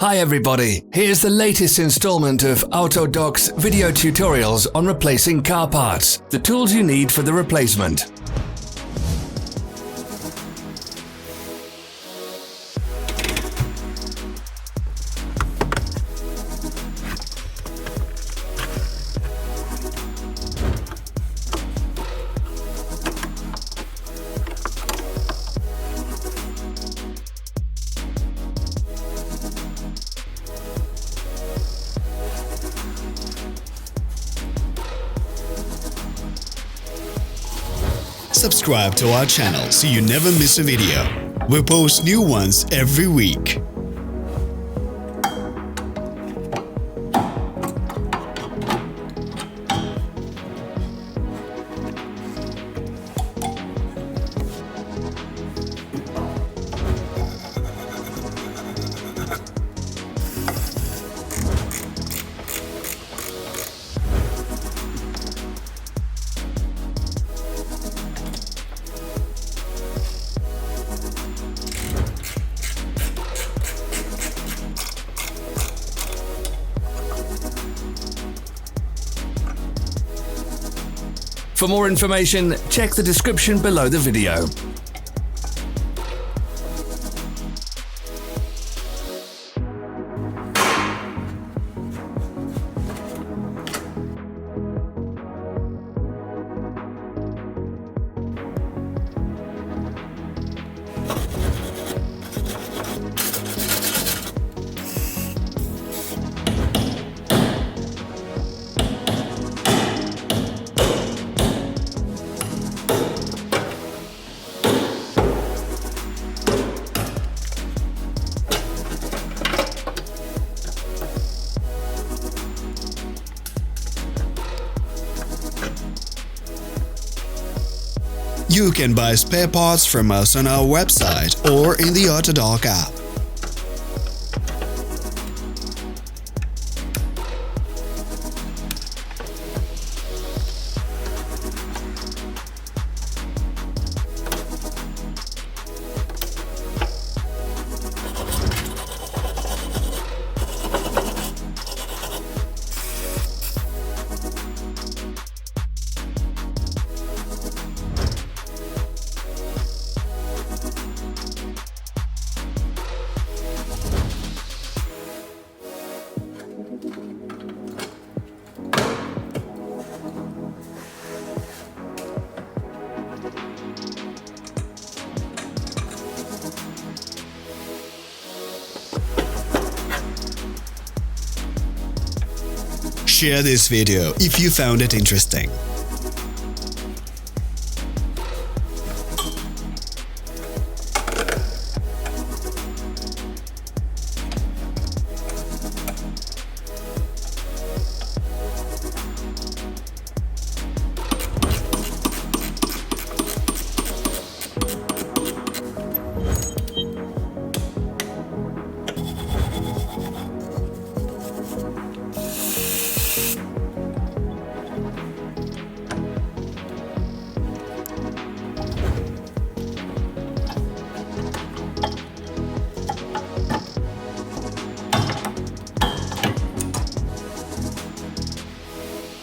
Hi everybody, here's the latest installment of Autodoc's video tutorials on replacing car parts, the tools you need for the replacement. Subscribe to our channel so you never miss a video. We post new ones every week. For more information, check the description below the video. You can buy spare parts from us on our website or in the Autodoc app. Share this video if you found it interesting.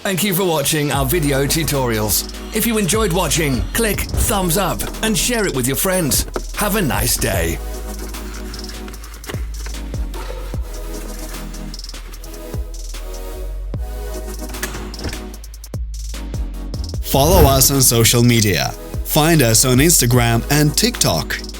Thank you for watching our video tutorials. If you enjoyed watching, click thumbs up and share it with your friends. Have a nice day. Follow us on social media. Find us on Instagram and TikTok.